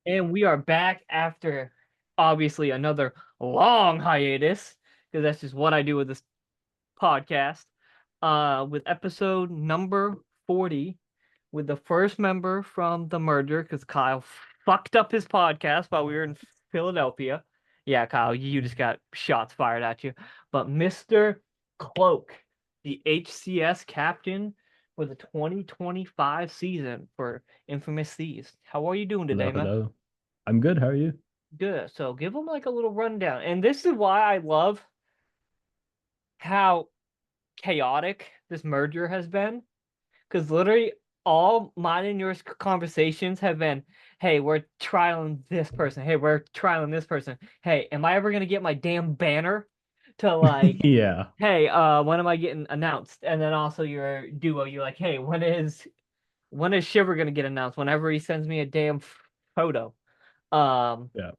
And we are back after obviously another long hiatus, because that's just what I do with this podcast. With episode number 40, with the first member from the merger, because Kyle fucked up his podcast while we were in Philadelphia. Yeah, Kyle, you just got shots fired at you. But Mr. Cloak, the HCS captain for the 2025 season for Infamous Thieves. How are you doing Hello, today, man? hello. I'm good. How are you? Good. So give them like a little rundown. And this is why I love how chaotic this merger has been. Because literally all mine and yours conversations have been, hey, we're trialing this person. Hey, we're trialing this person. Hey, am I ever gonna get my damn banner to like, Yeah. hey, when am I getting announced? And then also your duo, you're like, hey, when is Shiver gonna get announced? Whenever he sends me a damn photo. Um, Yeah.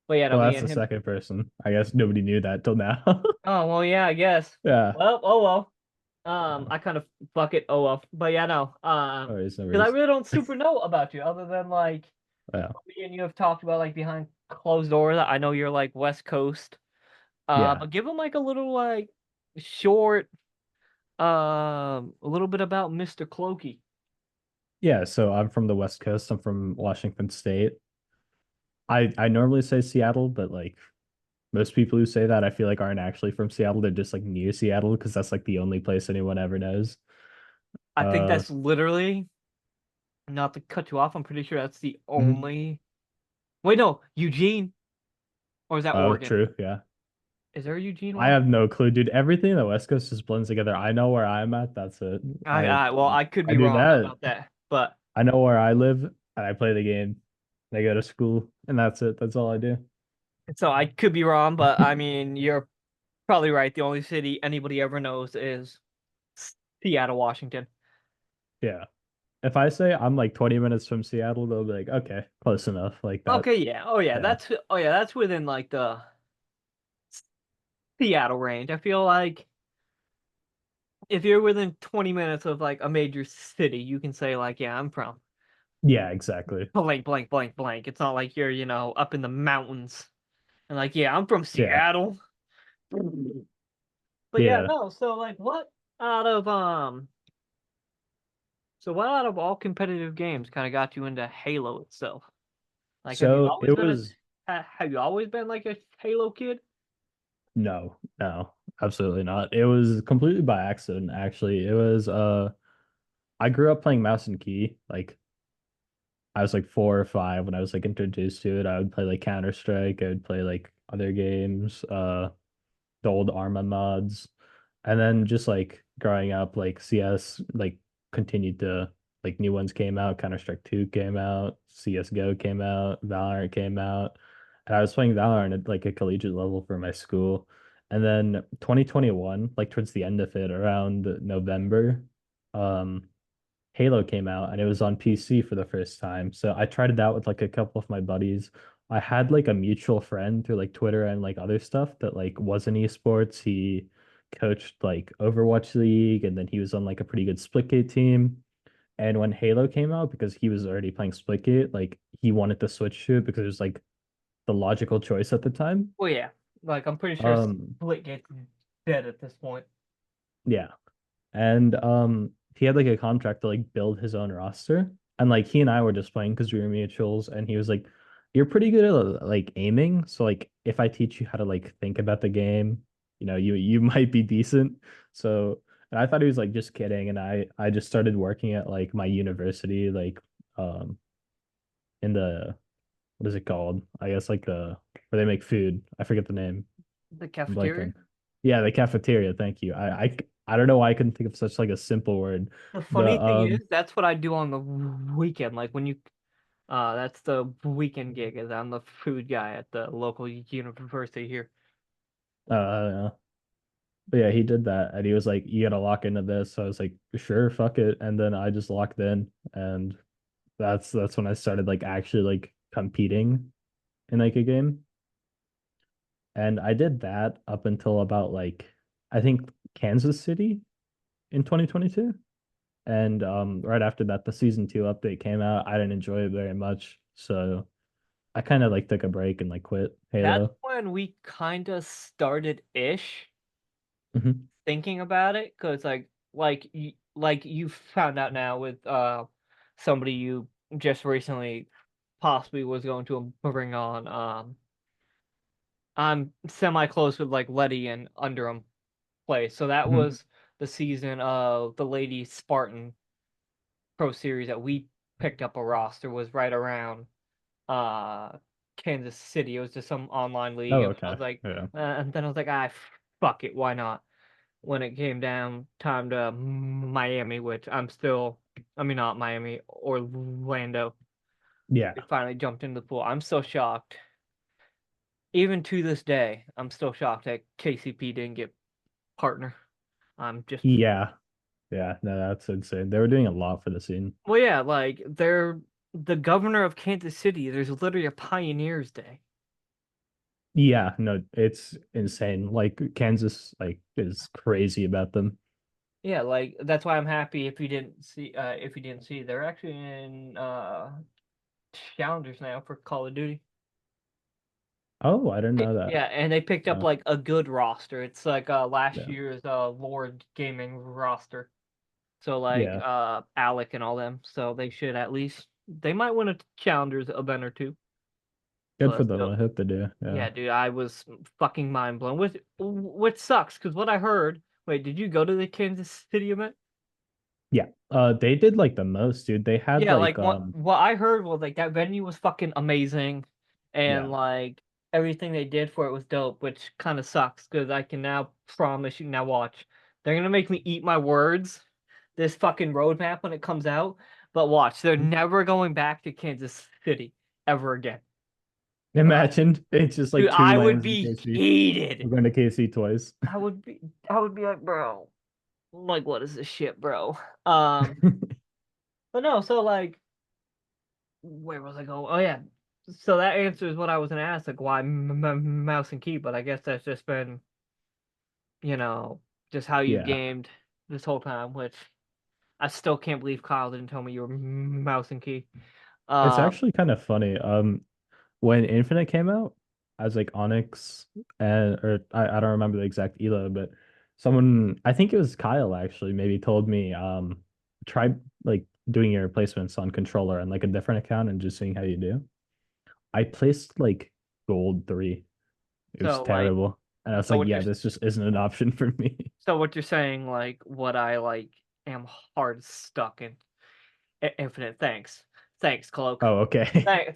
but yeah, no, Well, me that's and the him. second person. I guess nobody knew that till now. Oh well, yeah, I guess. Yeah. Well, oh well. Yeah. I kind of fuck it. Oh well, but yeah, no. No worries, no Because I worries. really don't super know about you, other than like Yeah. what me and you have talked about like behind closed doors. I know you're like West Coast. Yeah. But give them like a little like short, a little bit about Mr. Clokey. Yeah. So I'm from the West Coast. I'm from Washington State. I normally say Seattle, but like most people who say that I feel like aren't actually from Seattle. They're just like near Seattle because that's like the only place anyone ever knows. I think Uh that's literally not to cut you off. I'm pretty sure that's the mhm. only. Wait, no, Eugene, or is that Oh, Oregon? true. Yeah. Is there a Eugene I one? have no clue, dude. Everything in the West Coast just blends together. I know where I'm at. That's it. Well, I could I be do wrong that. about that, but I know where I live and I play the game. I go to school and that's it. That's all I do. so I could be wrong. But I mean, you're probably right. The only city anybody ever knows is Seattle, Washington. Yeah. If I say I'm like 20 minutes from Seattle, they'll be like, okay, close enough. Like that. Okay, yeah. Yeah. Oh yeah, that's within like the Seattle range. I feel like if you're within 20 minutes of like a major city, you can say like, yeah, I'm from Yeah, exactly. blank, blank, blank, blank. It's not like you're, up in the mountains and like, yeah, I'm from Yeah. Seattle. But yeah, Yeah. no. So like, out of what out of all competitive games kind of got you into Halo itself? Like, So it was have you always been like a Halo kid? no, no, absolutely not. It was completely by accident, actually. It was I grew up playing Mouse and Key. Like I was like 4 or 5 when I was like introduced to it. I would play like Counter-Strike, I would play like other games, the old Arma mods. And then just like growing up, like CS like continued to like new ones came out, Counter-Strike 2 came out, CS:GO came out, Valorant came out. And I was playing Valorant at like a collegiate level for my school. And then 2021, like towards the end of it, around November, um, Halo came out and it was on PC for the first time. So I tried it out with like a couple of my buddies. I had like a mutual friend through like Twitter and like other stuff that like was in esports. He coached like Overwatch League and then he was on like a pretty good Splitgate team. And when Halo came out, because he was already playing Splitgate, like he wanted to switch to it because it was like the logical choice at the time. Well, yeah. Like, I'm pretty sure Um, Split gets dead at this point. yeah. And he had like a contract to like build his own roster. And like he and I were just playing because we were mutuals, and he was like, "You're pretty good at like aiming. So like if I teach you how to like think about the game, you might be decent." So and I thought he was like just kidding. And I just started working at like my university, like um in the what is it called? I guess like where they make food. I forget the name. The I'm cafeteria? blanking. Yeah, the cafeteria. Thank you. I don't know why I couldn't think of such like a simple word. The The funny thing is, that's what I do on the weekend. Like, that's the weekend gig, is I'm the food guy at the local university here. uh but yeah, he did that and he was like, you gotta lock into this. So I was like, sure, fuck it. And then I just locked in and that's when I started like actually like competing in like a game. And I did that up until about like I think Kansas City in 2022. And right after that, the season 2 update came out. I didn't enjoy it very much. So I kind of like took a break and like quit That's Halo. when we kind of started ish Hmm. thinking about it, because like you found out now with somebody you just recently possibly was going to bring on. I'm semi close with like Letty and Underham play, so that Hmm. was the season of the Lady Spartan Pro Series that we picked up a roster, was right around uh Kansas City. It was just some online league, Oh, and I okay. was like, Yeah. and then I was like, fuck it, why not? When it came down time to Miami, which I mean not Miami, Orlando, Yeah. we finally jumped into the pool. I'm so shocked. Even to this day, I'm still shocked that KCP didn't get partner. I'm just Yeah. Yeah. No, that's insane. They were doing a lot for the scene. well, yeah, like they're the governor of Kansas City. There's literally a Pioneers Day. Yeah, no, it's insane. Like Kansas, like is crazy about them. Yeah, like that's why I'm happy if you didn't see they're actually in challengers now for Call of Duty. Oh, I didn't know that. Yeah, and they picked up Uh, like a good roster. It's like last yeah, year's Lord Gaming roster. So like yeah, Alec and all them. So they should at least they might win a challengers event or two. good for But them. still, I hope they do. Yeah, yeah, dude, I was fucking mind blown. Which sucks because what I heard. Wait, did you go to the Kansas City event? yeah. They did like the most, dude. They had Yeah, like, like what I heard was like that venue was fucking amazing, and yeah, like everything they did for it was dope, which kind of sucks because I can now promise you now watch. They're gonna make me eat my words, this fucking roadmap when it comes out, but watch, they're Mhm. never going back to Kansas City ever again. Imagine it's just Dude, like two I would lanes in be KC. heated. We're going to KC twice. I would be I would be like, bro, like what is this shit, bro? Um, but no, so like where was I going? Oh yeah. So that answers what I was gonna ask, like why mouse and key, but I guess that's just been, you know, just how you've Yeah, gamed this whole time, which I still can't believe Kyle didn't tell me you were mouse and key. it's Uh, actually kind of funny. When Infinite came out, I was like Onyx, and or I don't remember the exact elo, but someone, I think it was Kyle actually, maybe told me try like doing your replacements on controller and like a different account and just seeing how you do. I placed like gold 3. It was so like, terrible. And I was so like, what yeah, you're, this just isn't an option for me. so what you're saying, like what I like am hard stuck in Infinite. Thanks, Cloak. Oh, okay.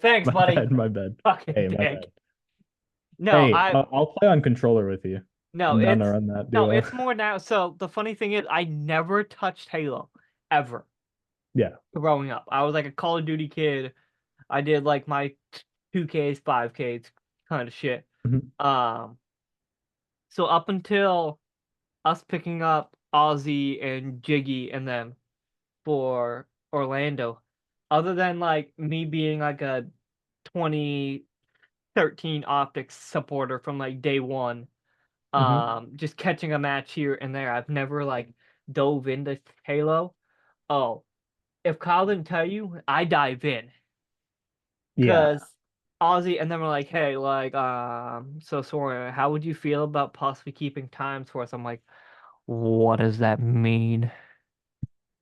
Thanks, My buddy. bad, my bad. Fucking Hey, my dick. bad. No, Hey, I'll play on controller with you. no, I'm down to run that duo. it's more now. So the funny thing is, I never touched Halo ever Yeah. growing up. I was like a Call of Duty kid. I did like my 2Ks, 5Ks kind of shit. Mhm. Um, so up until us picking up Ozzy and Jiggy and them for Orlando, other than like me being like a 2013 optics supporter from like day one, Mhm. just catching a match here and there, I've never like dove into Halo. Oh, if Kyle didn't tell you, I dive in. Yeah. Because Ozzy, and then we're like, hey, like, so Soren, how would you feel about possibly keeping times for us? I'm like, what does that mean?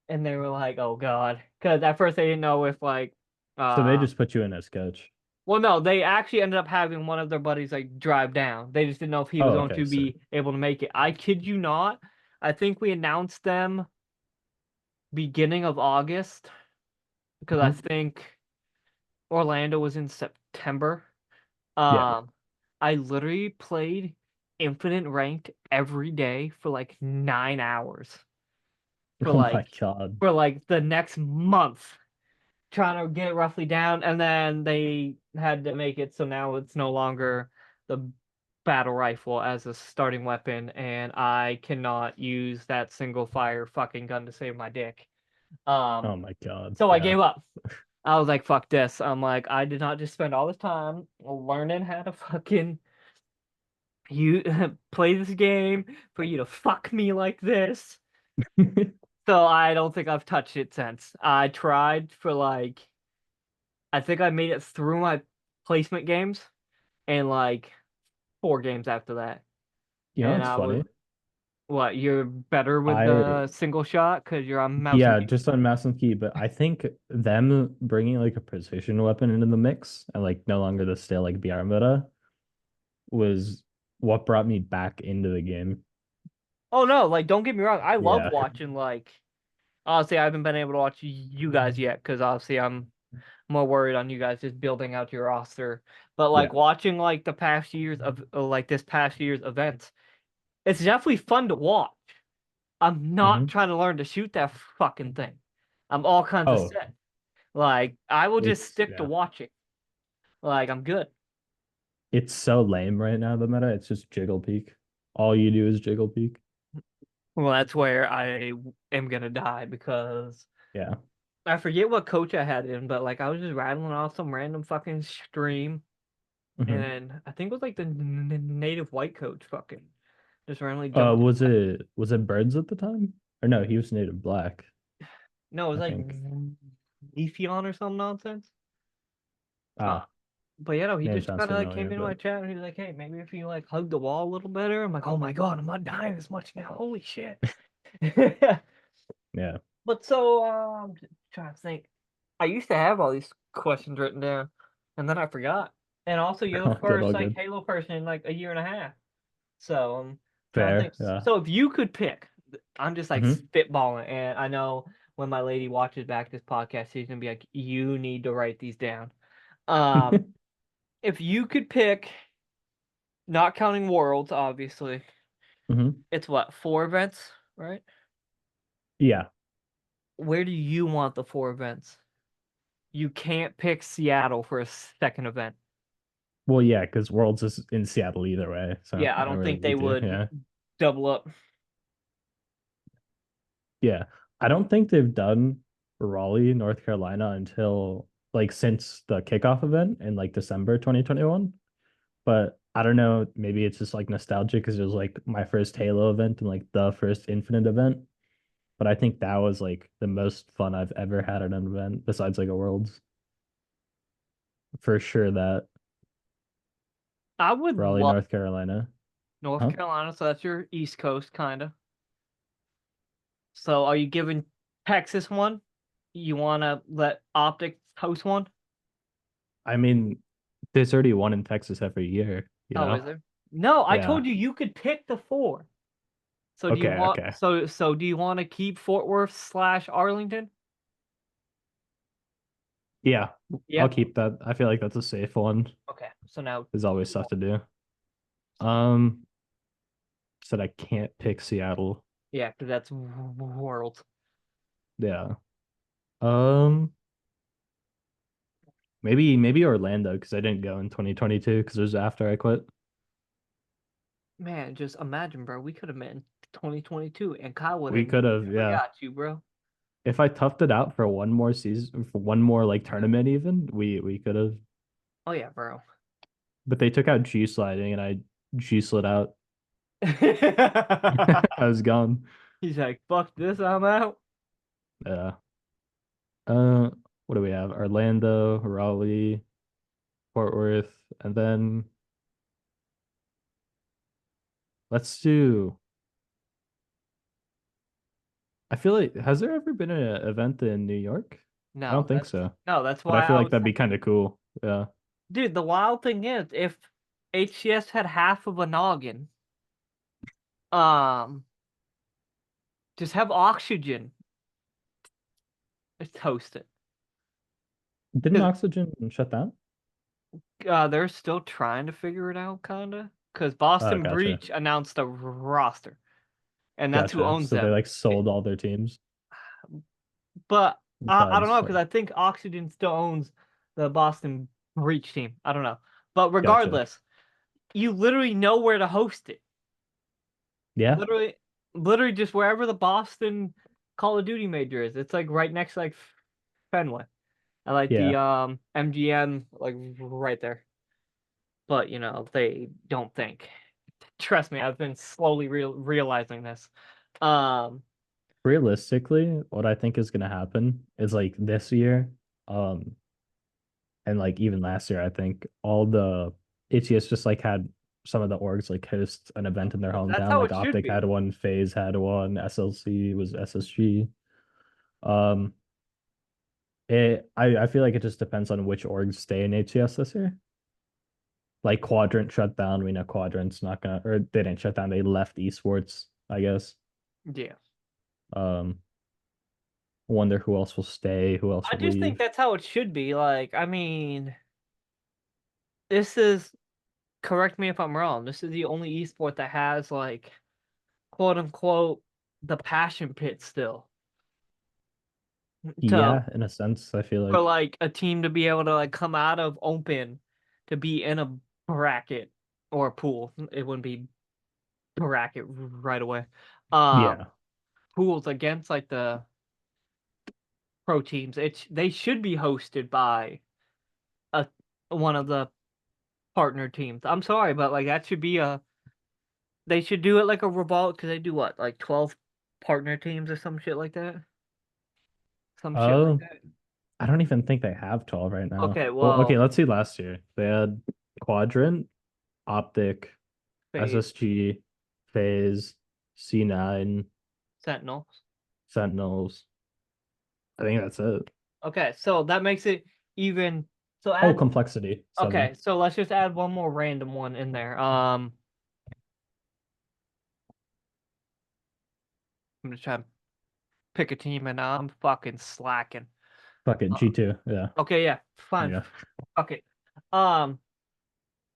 And they were like, oh God. Because at first they didn't know if like, So they uh, just put you in as coach. well, no, they actually ended up having one of their buddies like drive down. They just didn't know if he was Oh, going okay. to So, be able to make it. I kid you not. I think we announced them beginning of August because I mhm. think Orlando was in September. Yeah. Um, I literally played Infinite Ranked every day for like 9 hours for Oh my like God. the next month, trying to get it roughly down, and then they had to make it so now it's no longer the battle rifle as a starting weapon, and I cannot use that single fire fucking gun to save my dick. Um, Oh my God. so I Yeah. gave up. I was like, fuck this. I'm like, I did not just spend all this time learning how to fucking you play this game for you to fuck me like this. So I don't think I've touched it since. I tried for like I think I made it through my placement games and like 4 games after that. You know And what's I was funny? what, you're better with I the single shot because you're on mouse and Yeah, keyboard. just on mouse and key, but I think them bringing like a precision weapon into the mix and like no longer the stale like BR meta was what brought me back into the game. Oh no, like don't get me wrong, I love Yeah. watching like honestly I haven't been able to watch you guys yet because obviously I'm more worried on you guys just building out your roster. But Yeah. like watching like the past years of like this past year's events, it's definitely fun to watch. I'm not Hmm. trying to learn to shoot that fucking thing. I'm all kinds of Oh, set. Like I will just it's stick to yeah. watching. Like I'm good. It's so lame right now, the meta. It's just jiggle peek. All you do is jiggle peek. Well, that's where I am gonna die because Yeah. I forget what coach I had in, but like I was just rattling off some random fucking stream, Hmm. and I think it was like the native white coach fucking just randomly jumped in. Was it Birds at the time? Or no, he was native black, No, it was I like think. Leafeon or some nonsense. Uh, Ah, but yeah, no, he name just sounds kind of like familiar, came into my but chat and he was like, "Hey, maybe if you like hug the wall a little better." I'm like, "Oh my god, I'm not dying as much now. Holy shit!" yeah. But so, trying to think. I used to have all these questions written down, and then I forgot. And also, you're the All good, first all like good. Halo person in like a year and a half. So trying to think. Fair. Yeah. So if you could pick, I'm just like Hmm. spitballing, and I know when my lady watches back this podcast, she's gonna be like, "You need to write these down." Um, if you could pick, not counting worlds, obviously, Hmm. it's what, 4 events, right? Yeah. Where do you want the 4 events? You can't pick Seattle for a second event. Well, yeah, because Worlds is in Seattle either way, so Yeah, I I don't don't really think they need to. would Yeah. double up. Yeah. I don't think they've done Raleigh, North Carolina until like since the kickoff event in like December 2021. But I don't know, maybe it's just like nostalgic because it was like my first Halo event and like the first Infinite event. But I think that was like the most fun I've ever had at an event besides like a Worlds. For sure that I would Raleigh, love North Carolina. North Huh? Carolina, so that's your East Coast kind of. So are you giving Texas one? You want to let Optic host one? I mean, there's already one in Texas every year, you Oh, know? is there? No, I Yeah. told you you could pick the 4. So do you Okay, want okay. so do you want to keep Fort Worth slash Arlington? Yeah, I'll Yeah. keep that. I feel like that's a safe one. Okay. So now, There's always stuff to do. Um, said I can't pick Seattle. yeah, because that's world. Yeah. Um, maybe Orlando because I didn't go in 2022 because it was after I quit. Man, just imagine, bro. We could have met in 2022, and Kyle would We have could have, never yeah. got you, bro. If I toughed it out for one more season, for one more like tournament, even we could have. Oh yeah, bro. But they took out G sliding, and I G slid out. I was gone. He's like, "Fuck this, I'm out." Yeah. Uh, what do we have? Orlando, Raleigh, Fort Worth, and then let's do. I feel like has there ever been an event in New York? I No, don't think so, that's but I why feel I like was, that'd be kind of cool. Yeah. dude. The wild thing is, if HCS had half of a noggin, um, just have oxygen toast it. Didn't 'Cause, Oxygen shut down? they're still trying to figure it out, kinda. Because Oh, Boston gotcha. Breach announced a roster, and that's who Gotcha. owns So they them. like It- sold all their teams but I don't besides know because like I think Oxygen still owns the Boston Breach team. I don't know, but gotcha. regardless, you literally know where to host it. Yeah. Literally, literally just wherever the Boston Call of Duty major is. It's like right next to like Fenway. I like the Yeah. MGM like right there. But they don't think. Trust me, I've been slowly realizing this. Um, Realistically, what I think is gonna happen is like this year, um, and like even last year, I think all the ATS just like had some of the orgs like host an event in their That's hometown. how Like it should Optic be. had one, FaZe had one, SLC was SSG. Um, I feel like it just depends on which orgs stay in ATS this year. Like Quadrant shut down. We know Quadrant's not gonna, or they didn't shut down. They left esports, I guess. Yeah. Um, wonder who else will stay, who else I will just think leave. that's how it should be. Like, I mean, this is, correct me if I'm wrong, this is the only esport that has like quote unquote the passion pit still. To Yeah, in a sense, I feel for like like a team to be able to like come out of open to be in a bracket or a pool. It wouldn't be bracket right away. Um yeah, Pools against like the pro teams. They should be hosted by a one of the partner teams. I'm sorry, but like that should be a they should do it like a revolt because they do what, like 12 partner teams or some shit like that? Some shit like Oh, that. I don't even think they have 12 right now. Okay, Well, okay, well, let's see last year. They had Quadrant, Optic, phase SSG, FaZe, C9, Sentinels. Sentinels. I think that's it. Okay, so that makes it even. So Oh, add. Complexity, Okay, 7. so let's just add one more random one in there. I'm gonna try to pick a team, and I'm fucking slacking. Fuck it, Uh, G2. Yeah. okay, yeah, fine. Yeah. Okay. Um,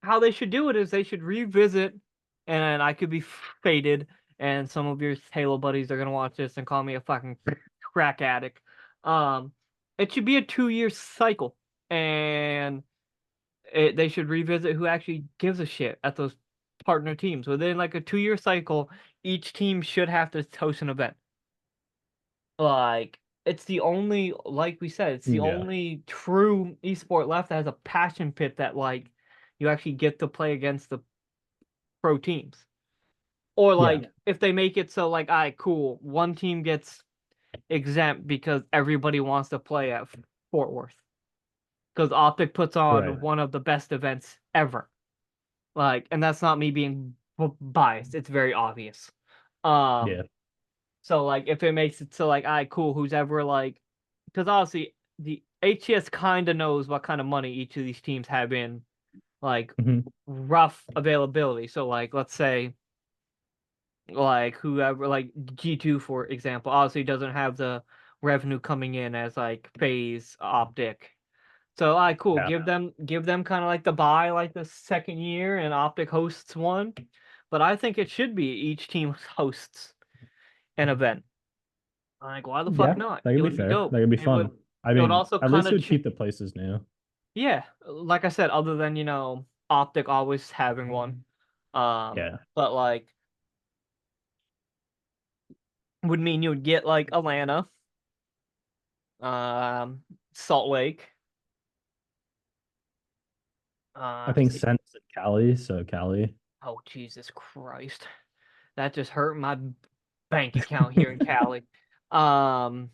how they should do it is they should revisit, and I could be faded, and some of your Halo buddies are gonna watch this and call me a fucking crack addict. Um, it should be a 2-year cycle, and they should revisit who actually gives a shit at those partner teams. Within like a 2-year cycle, each team should have to host an event. Like it's the only, like we said, it's the Yeah. only true esport left that has a passion pit that like you actually get to play against the pro teams. Or Yeah. like if they make it so like, all right, cool, one team gets exempt because everybody wants to play at Fort Worth because Optic puts Right. on one of the best events ever. Like, and that's not me being biased. It's very obvious. Yeah. So like if it makes it so like, all right, cool, who's ever like, because obviously the HCS kind of knows what kind of money each of these teams have in like Hmm. rough availability. So like let's say like whoever like G2 for example, obviously doesn't have the revenue coming in as like FaZe Optic. So all right, cool. Yeah. Give them kind of like the buy like the second year and Optic hosts one. But I think it should be each team hosts an event. Like, why the fuck Yeah. not? That It could be would be fair. dope. That could be It would. fun. I It would mean, also at kind least it of, would keep the places new. yeah. Like I said, other than Optic always having one, Yeah. but like would mean you would get like Atlanta, um, Salt Lake, I think see, Sense and Cali, so Cali. oh Jesus Christ, that just hurt my bank account here in Cali. Um,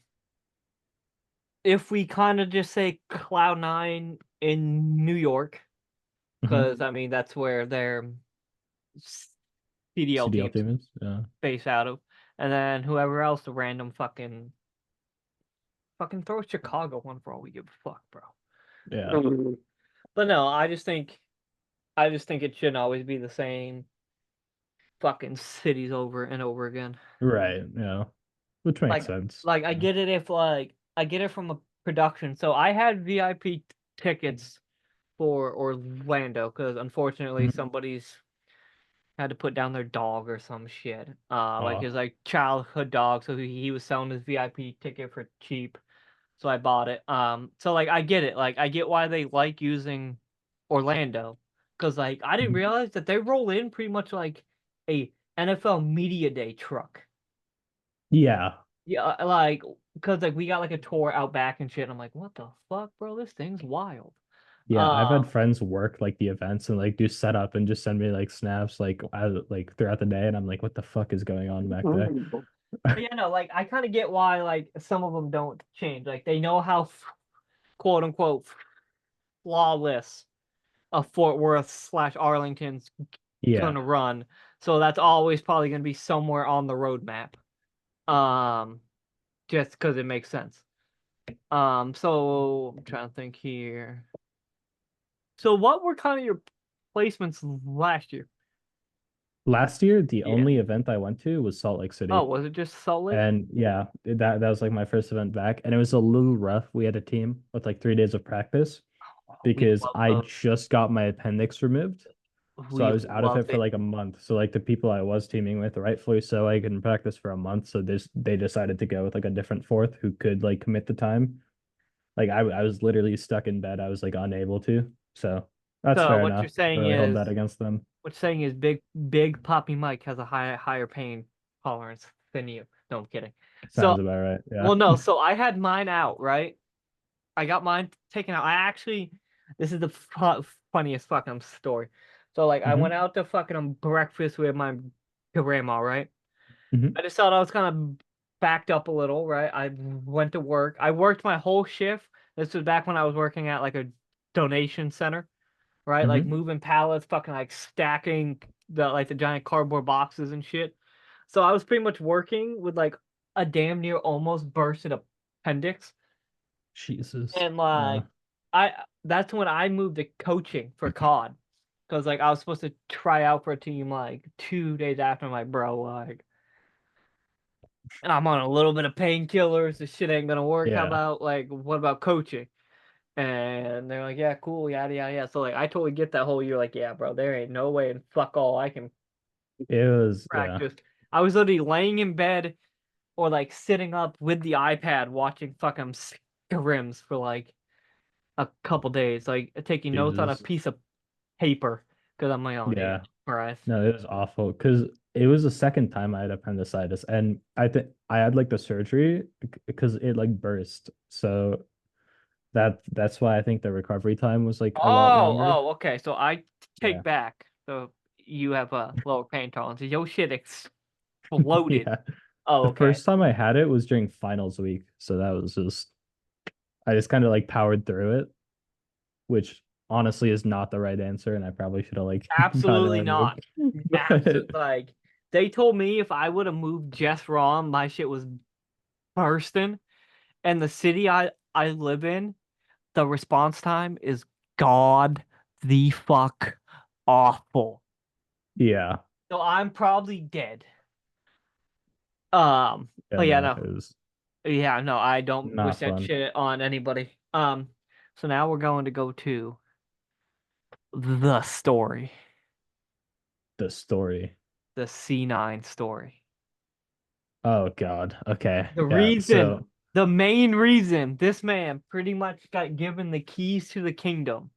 if we kind of just say Cloud9 in New York, Hmm. because I mean that's where their CDL CDL teams team is. Yeah. base out of, and then whoever else the random fucking throw Chicago one for all we give a fuck, bro. Yeah. But no, I just think it shouldn't always be the same fucking cities over and over again. Right. Yeah. Which makes Like sense. like I Yeah. get it if like I get it from a production. So I had VIP tickets for Orlando because unfortunately Mhm. somebody's had to put down their dog or some shit. Like his Oh. like childhood dog, so he was selling his VIP ticket for cheap. So I bought it. So like I get it. Like I get why they like using Orlando. Cause like I didn't Mhm. realize that they roll in pretty much like a NFL media day truck. Yeah. Yeah, like because like we got like a tour out back and shit. And I'm like, what the fuck, bro? This thing's wild. Yeah. I've had Um, friends work like the events and like do setup and just send me like snaps like like throughout the day, and I'm like, what the fuck is going on back there? but yeah, no, like I kind of get why like some of them don't change. Like they know how quote unquote flawless Fort Worth slash Arlington's Yeah. gonna run. So that's always probably gonna be somewhere on the roadmap. Um, just because it makes sense. So I'm trying to think here. So what were kind of your placements last year? Last year, the Yeah. only event I went to was Salt Lake Oh, City. was it just Salt Lake? And yeah, that was like my first event back. And it was a little rough. We had a team with like 3 days of practice Oh, we because love I those. just got my appendix removed. So I We was out of it loved for it. like a month. So like the people I was teaming with, rightfully so, I couldn't practice for a month. So they decided to go with like a different fourth who could like commit the time. Like I was literally stuck in bed. I was like unable to. So that's So fair what you're enough. saying Really hold is that against them. Big Poppy Mike has a higher pain tolerance than you. No, I'm kidding. So Sounds about right. Yeah. well, no. So I had mine out, right? I got mine taken out. I actually, this is the funniest fucking story. So like, I hmm went out to fucking breakfast with my grandma, right? hmm I just thought I was kind of backed up a little, right? I went to work. I worked my whole shift. This was back when I was working at like a donation center, right? Like hmm moving pallets, fucking like stacking the giant cardboard boxes and shit. So I was pretty much working with like a damn near almost bursted appendix. Jesus. And like I that's when I moved to coaching for COD. Cause like I was supposed to try out for a team like 2 days after. I'm like, bro, like I'm on a little bit of painkillers. This shit ain't gonna work. How Yeah. about like what about coaching? And they're like, yeah, cool, yada yada yada. So like I totally get that whole you're like, yeah, bro, there ain't no way and fuck all I can It was, yeah. practice. I was literally laying in bed or like sitting up with the iPad watching fucking scrims for like a couple days, like taking notes on a Jesus. piece of paper because I'm like, oh, yeah, Yeah. Christ. No, it was awful because it was the second time I had appendicitis, and I think I had like the surgery because it like burst. So that's why I think the recovery time was like a lot longer. Okay. So I Yeah. take back. So you have a lower pain tolerance. Your shit exploded. Yeah. Oh, The okay. first time I had it was during finals week, so that was just I just kind of like powered through it, which honestly is not the right answer, and I probably should have like gotten it Absolutely not. removed. But Absolutely. Like they told me if I would have moved just wrong, my shit was bursting. And the city I live in, the response time is god the fuck awful. yeah, So I'm probably dead. Um, yeah, but yeah, no, no. it was Yeah, no, I don't wish not that fun. shit on anybody. So now we're going to go to the story, The story. the C9 story. Oh God. Okay. The Yeah. reason, So the main reason this man pretty much got given the keys to the kingdom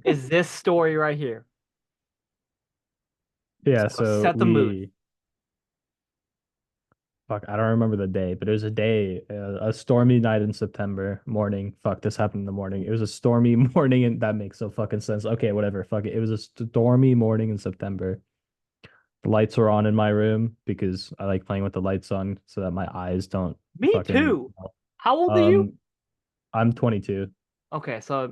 is this story right here. yeah, So so set the mood. I don't remember the day, but it was a day, a stormy night in September morning. Fuck, this happened in the morning. It was a stormy morning, and that makes so fucking sense. Okay, whatever. Fuck it. It was a stormy morning in September. The lights were on in my room because I like playing with the lights on so that my eyes don't Me fucking. too. How old are you? Um, I'm 22. Okay, so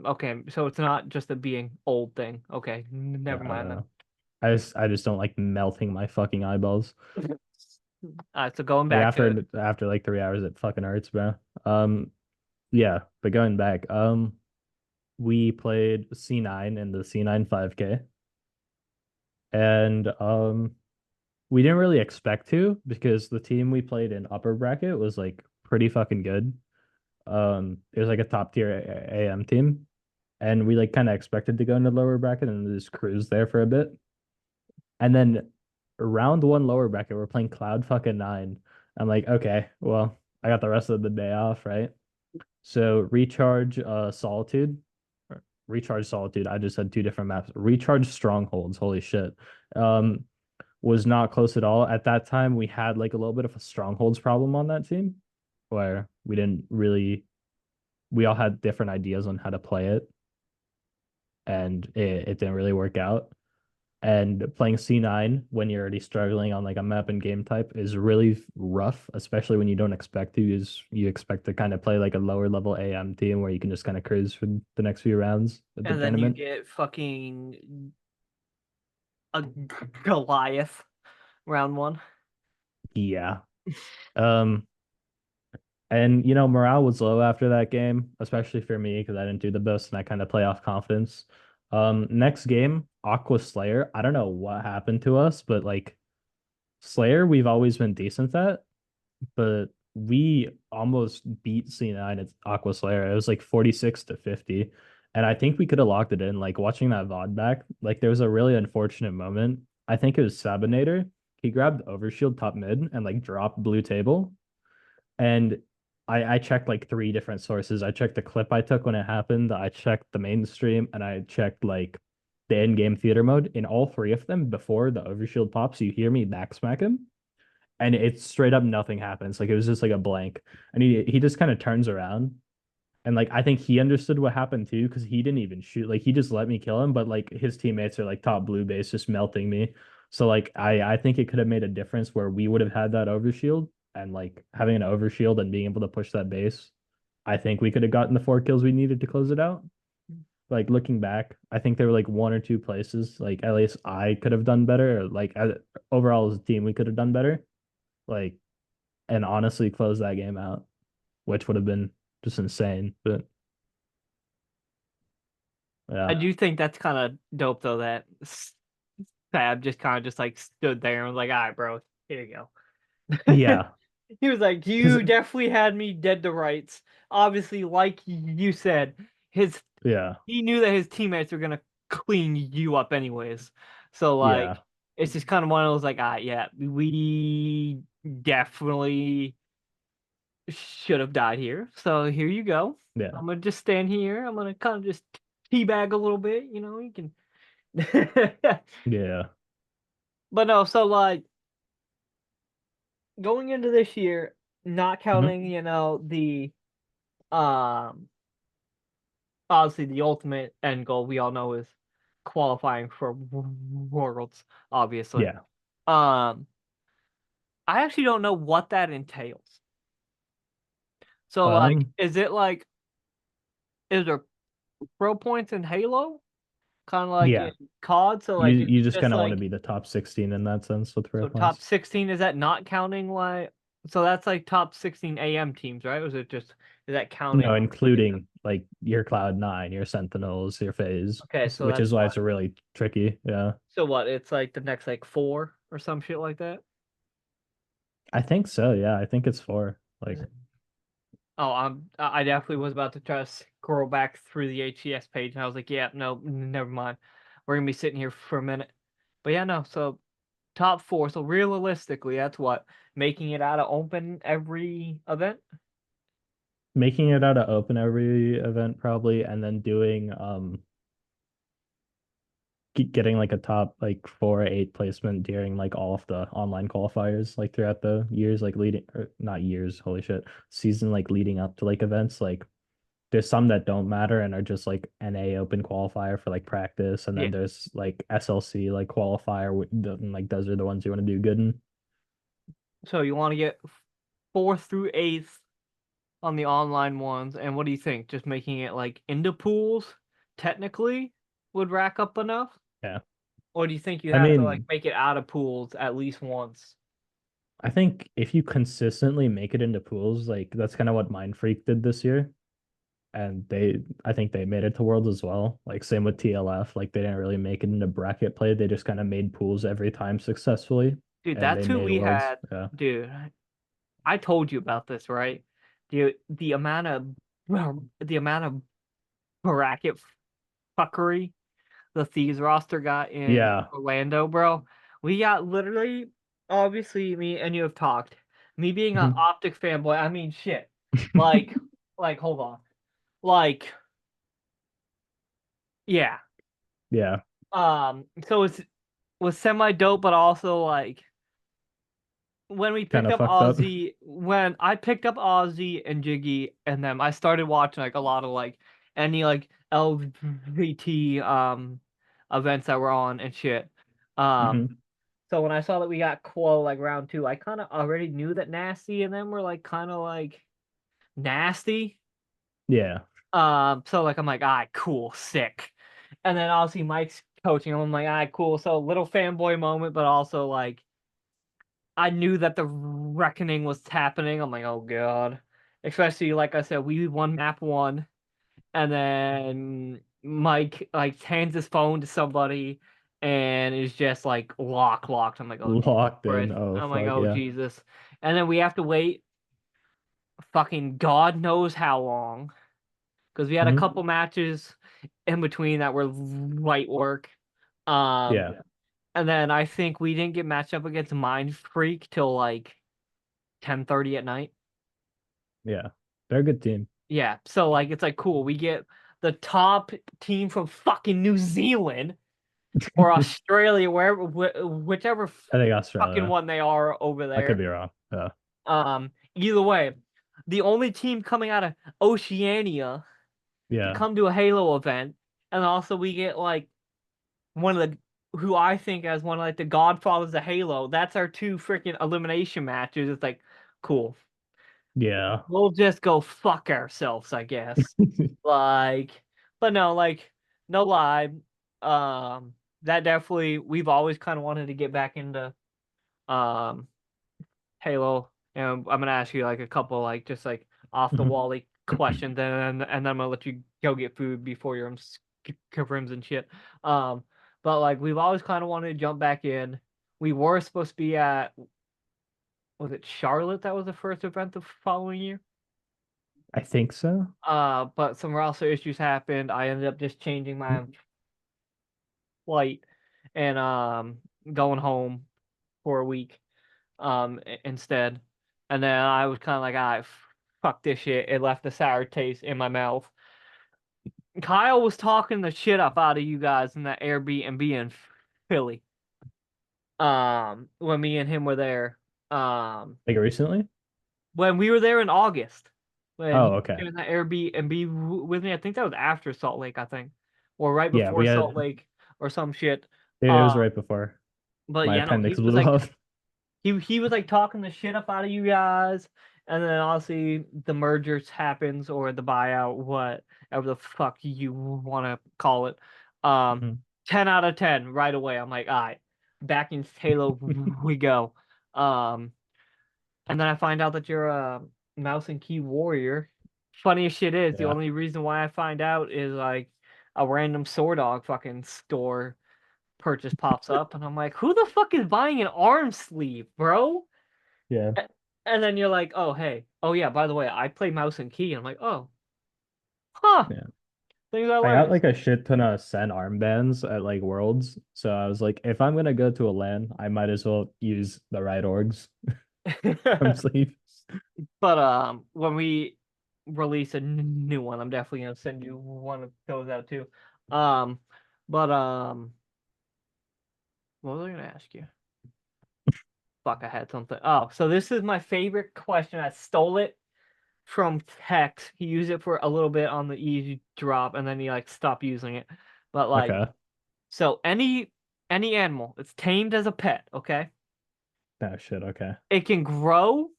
it's not just a being old thing. Okay, never No, mind then. no. I just don't like melting my fucking eyeballs. All right, so going Like back to it. after like 3 hours, it fucking hurts, bro. Yeah, but going back, we played C9 in the C9 5K, and we didn't really expect to because the team we played in upper bracket was like pretty fucking good. It was like a top tier AM team, and we like kind of expected to go into lower bracket and just cruise there for a bit. And then round one lower bracket, we're playing Cloud fucking nine. I'm like, okay, well, I got the rest of the day off, right? So recharge Solitude. Recharge Solitude. I just had two different maps. Recharge Strongholds. Holy shit. Um, was not close at all. At that time, we had like a little bit of a strongholds problem on that team where we didn't really we all had different ideas on how to play it and it didn't really work out. And playing C9 when you're already struggling on like a map and game type is really rough, especially when you don't expect to. You expect to kind of play like a lower level AM team where you can just kind of cruise for the next few rounds of the And then you tournament. get fucking a Goliath round one. Yeah. Um, and morale was low after that game, especially for me because I didn't do the best and I kind of play off confidence. Next game, Aqua Slayer. I don't know what happened to us, but like Slayer, we've always been decent at, but we almost beat C9 at Aqua Slayer. It was like 46-50. And I think we could have locked it in. Like watching that VOD back, like there was a really unfortunate moment. I think it was Sabinator. He grabbed Overshield top mid and like dropped blue table. And I checked like three different sources. I checked the clip I took when it happened. I checked the mainstream and I checked like the in-game theater mode. In all three of them, before the overshield pops, you hear me backsmack him and it's straight up nothing happens. Like it was just like a blank. And he just kind of turns around. And like I think he understood what happened too, because he didn't even shoot. Like he just let me kill him, but like his teammates are like top blue base just melting me. So like I think it could have made a difference where we would have had that overshield and like having an overshield and being able to push that base. I think we could have gotten the 4 kills we needed to close it out. Like looking back, I think there were like one or two places like at least I could have done better. Or, like overall as a team, we could have done better. Like and honestly close that game out, which would have been just insane. But I yeah, do think that's kind of dope though that Fab just kind of just like stood there and was like, "All right, bro, here you go." yeah, He was like, because "You definitely had me dead to rights." Obviously, like you said, his yeah, he knew that his teammates were gonna clean you up anyways. So like, yeah, it's just kind of one of those like, yeah, we definitely should have died here. So here you go. yeah, I'm gonna just stand here. I'm gonna kind of just teabag a little bit. You can. yeah. But no, so like going into this year, not Mhm. counting, the um obviously the ultimate end goal we all know is qualifying for worlds, obviously. Yeah. Um I actually don't know what that entails. So like Um, is there pro points in Halo? Kind of like yeah. in COD, so You like it's you just just kind of want to like be the top 16 in that sense with so real top points. 16, is that not counting like so that's like top 16 AM teams, right? Or is it just is that counting No, like including like your Cloud9, your Sentinels, your Phase, okay, so which that's is why what it's really tricky. Yeah. so what it's like the next like four or some shit like that? I think so. Yeah. I think it's 4. Is Like, it? Oh, I definitely was about to try to scroll back through the HCS page, and I was like, yeah, no, never mind. We're gonna be sitting here for a minute. But yeah, no. So top four. So realistically, that's what making it out of open every event. making it out of open every event probably, and then doing getting like a top like 4 or 8 placement during like all of the online qualifiers like throughout the years like leading or not years, holy shit, season like leading up to like events. Like there's some that don't matter and are just like NA open qualifier for like practice, and Yeah. then there's like SLC like qualifier like those are the ones you want to do good in. So you want to get fourth through eighth on the online ones, and what do you think? Just making it like into pools technically would rack up enough? Yeah, Or do you think you I have to like mean, make it out of pools at least once? I think if you consistently make it into pools, like that's kind of what Mind Freak did this year. And I think they made it to Worlds as well. Like same with TLF, like they didn't really make it into bracket play. They just kind of made pools every time successfully, Dude, and they that's who made we Worlds. had. Yeah, Dude, I told you about this, right? The amount of the amount of bracket fuckery the Thieves roster got in yeah. Orlando, bro. We got literally, obviously, me and you have talked. Me being an Mhm. optic fanboy, I mean, shit. Like, hold on. Like, yeah. Yeah, So it was semi dope, but also like when we kind picked of up fucked up. When I picked up Ozzy and Jiggy and them, I started watching like a lot of like any like LVT events that were on and shit. Um, Hmm. so when I saw that we got Quo like round two, I kind of already knew that Nasty and them were like kind of like nasty. Yeah. So like I'm like, all right, cool, sick. And then obviously Mike's coaching him. I'm like, all right, cool. So little fanboy moment, but also like I knew that the reckoning was happening. I'm like, oh god. Especially like I said, we won map one, and then Mike like hands his phone to somebody and is just like locked. I'm like, oh Jesus Locked in. Christ. Oh I'm like, fuck oh yeah. Jesus. And then we have to wait fucking God knows how long. Because we had a Hmm. couple matches in between that were light work. Um Yeah. and then I think we didn't get matched up against Mind Freak till like 10:30 at night. Yeah. They're a good team. Yeah, so like it's like cool. We get the top team from fucking New Zealand or Australia, wherever, whichever I think fucking Australia. one they are over I could there. be wrong. Yeah. Either way, the only team coming out of Oceania to Yeah. come to a Halo event, and also we get like one of the who I think as one of like the Godfathers of Halo. That's our two freaking elimination matches. It's like cool. Yeah. We'll just go fuck ourselves, I guess. Like, but no, like, no lie. That definitely we've always kind of wanted to get back into um Halo, and I'm gonna ask you like a couple like just like off the Mhm. wally questions, and then I'm gonna let you go get food before your rims and shit. Um, but like we've always kind of wanted to jump back in. We were supposed to be at was it Charlotte that was the first event the following year? I think so. But some roster issues happened. I ended up just changing my flight and going home for a week instead. And then I was kind of like, ah, fuck this shit. It left a sour taste in my mouth. Kyle was talking the shit up out of you guys in that Airbnb in Philly. When me and him were there. Um, Like recently? when we were there in August, when he Oh, was okay. doing that Airbnb with me, I think that was after Salt Lake, I think, or right Yeah, before we Salt had Lake or some shit. it was Uh, right before but my yeah, no, he appendix was blew like up. he was like talking the shit up out of you guys, and then obviously the mergers happens or the buyout, whatever the fuck you want to call it. Um, Mhm. 10 out of 10 right away. I'm like, all right, back in Halo we go. Um, and then I find out that you're a mouse and key warrior. Funniest shit is the Yeah. only reason why I find out is like a random Sword Dog fucking store purchase pops up, and I'm like, who the fuck is buying an arm sleeve, bro? Yeah. A- And then you're like, oh hey, oh yeah, by the way, I play mouse and key. And I'm like, oh, huh, Yeah. things I I got learned. like a shit ton of Sen armbands at like Worlds. So I was like, if I'm gonna go to a LAN, I might as well use the right orgs arm sleeve. But when we release a new one, I'm definitely gonna send you one of those out too. Um, but what was I gonna ask you? Fuck, I had something. Oh, so this is my favorite question. I stole it from Tex. He used it for a little bit on the easy drop, and then he like stopped using it. But like, Okay. so any animal, it's tamed as a pet, okay? Oh shit, okay. It can grow.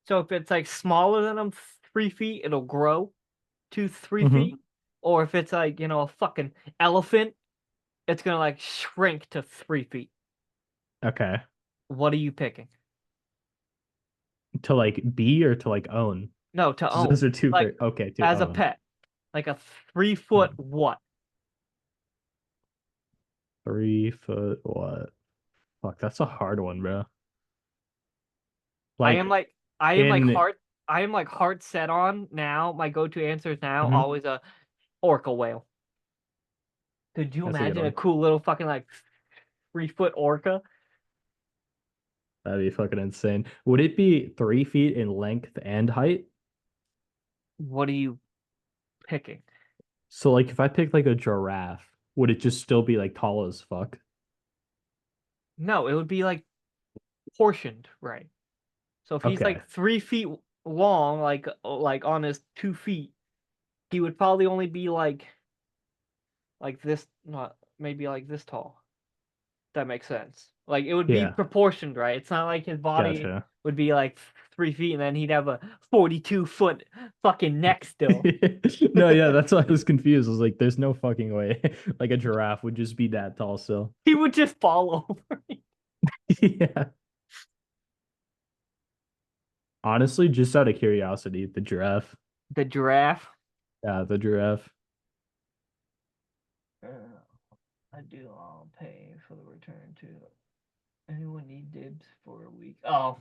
So if it's like smaller than 3 feet, it'll grow to three Hmm. feet. Or if it's like, a fucking elephant, it's gonna like shrink to 3 feet. Okay. What are you picking? To like be or to like own? No, to 'Cause those own. are two Like very okay, to as a own. pet. Like a 3 foot Hmm. what? 3 foot what? Fuck, that's a hard one, bro. I am Like like I am like in heart I am like heart set on now. My go-to answer is now Mhm. always a orca whale. Could you That's a good imagine a one. cool little fucking like 3 foot orca? That'd be fucking insane. Would it be 3 feet in length and height? What are you picking? So like if I picked like a giraffe, would it just still be like tall as fuck? No, it would be like portioned, right? So if he's Okay. like 3 feet long, like on his 2 feet, he would probably only be like this, not maybe like this tall. that makes sense. Like it would be Yeah. proportioned, right? It's not like his body Gotcha. would be like 3 feet and then he'd have a 42-foot fucking neck still. No, yeah, that's why I was confused. I was like, there's no fucking way. Like a giraffe would just be that tall still. He would just fall over. Yeah. Honestly, just out of curiosity, the giraffe. The giraffe. Yeah, the giraffe. Uh, I do all pay for the return to. Anyone need dibs for a week? Oh,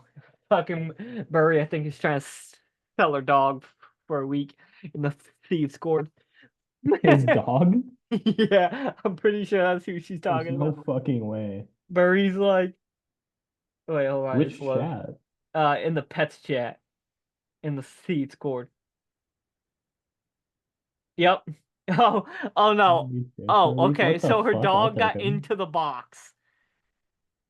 fucking Burry, I think is trying to sell her dog for a week, and the thief scored. His dog? Yeah, I'm pretty sure that's who she's There's talking no about. fucking way. Burry's like, wait, hold on, it's Which low. chat? In the pets chat, in the thief scored. Yep. Oh, oh no. For a Oh, week? okay. What the So her fuck? I'll dog take got him. into the box.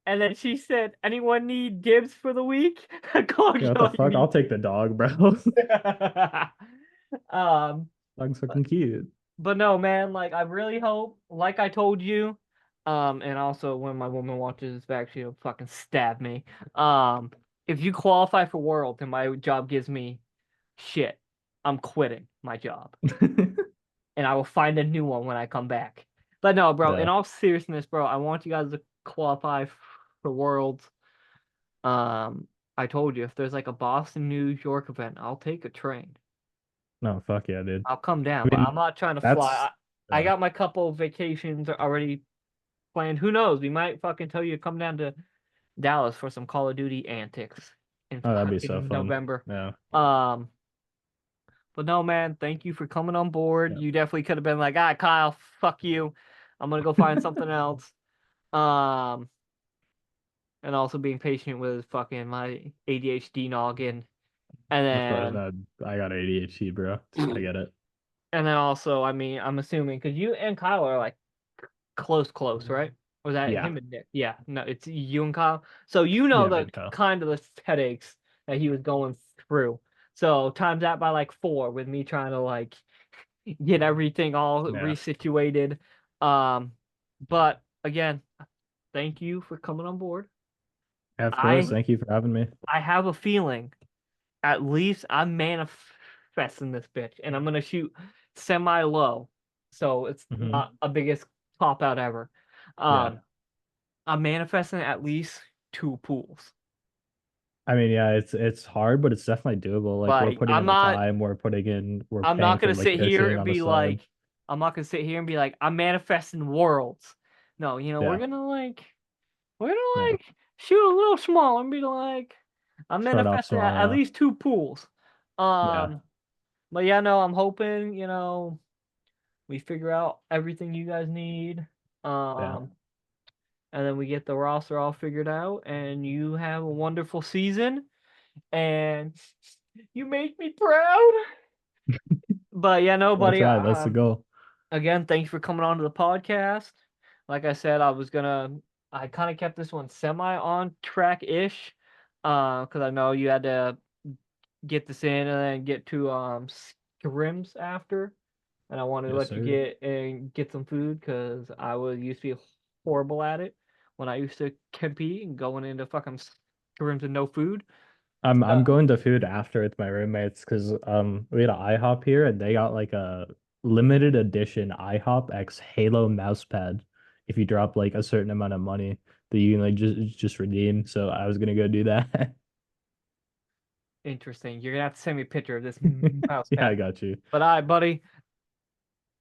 And then she said, anyone need dibs for the week? Yeah, what the fuck? I'll take the dog, bro. um, Dog's fucking cute. but no, man, like I really hope, like I told you, and also when my woman watches this back, she'll fucking stab me. If you qualify for Worlds and my job gives me shit, I'm quitting my job. And I will find a new one when I come back. But no, bro, in Yeah. all seriousness, bro, I want you guys to qualify for Worlds. I told you if there's like a Boston, New York event, I'll take a train. No, fuck yeah, dude. I'll come down, I but mean, I'm not trying to fly. that's I yeah. got my couple of vacations already planned. Who knows? We might fucking tell you to come down to Dallas for some Call of Duty antics in Oh, that'd be so fucking fun. November. Yeah. Um, but no, man, thank you for coming on board. Yeah. You definitely could have been like, ah, Kyle, fuck you. I'm gonna go find something else. Um, and also being patient with fucking my ADHD noggin. And Of course, then no, I got ADHD, bro. I get it. and then also, I mean, I'm assuming because you and Kyle are like close, right? Or was that Yeah. him and Nick? Yeah, no, it's you and Kyle. So you know Yeah, me the and Kyle. kind of the headaches that he was going through. So times that by like 4 with me trying to like get everything all Yeah. resituated. Um, but again, thank you for coming on board. Yeah, of course. I Thank you for having me. I have a feeling at least I'm manifesting this bitch, and I'm gonna shoot semi low, so it's Hmm. not a biggest pop out ever. Yeah. Um, I'm manifesting at least 2 pools. I mean, yeah, it's hard, but it's definitely doable. Like we're Like putting in the time, we're I'm paying not for gonna like sit here cushion and on the be side. like, I'm not gonna sit here and be like, I'm manifesting worlds. No, we're Yeah. gonna we're gonna Yeah. shoot a little small and be like, I'm Start off manifesting small. at Yeah. least 2 pools. Yeah. Um, but yeah, no, I'm hoping, we figure out everything you guys need. Yeah. Um, and then we get the roster all figured out, and you have a wonderful season, and you make me proud. But yeah, no, We'll buddy. try. That's the goal. Again, thanks for coming on to the podcast. Like I said, I kind of kept this one semi on track ish, because I know you had to get this in and then get to scrims after. And I wanted to Yes, let you sir. get some food because I was used to be horrible at it when I used to compete and going into fucking rooms with no food. I'm Uh, going to food after with my roommates because we had an IHOP here and they got like a limited edition IHOP X Halo mouse pad. If you drop like a certain amount of money that you can like just redeem. So I was gonna go do that. Interesting. You're gonna have to send me a picture of this mouse Yeah, I pad. got you. But all right, buddy.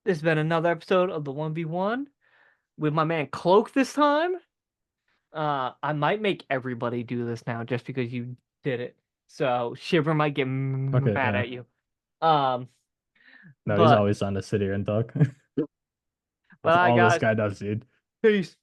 This has been another episode of the 1v1 with my man Cloak this time. I might make everybody do this now just because you did it. So Shiver might get Okay, mad yeah. at you. Um, No, he's but always on to sit here and talk. but That's I all this got guy does, dude. peace.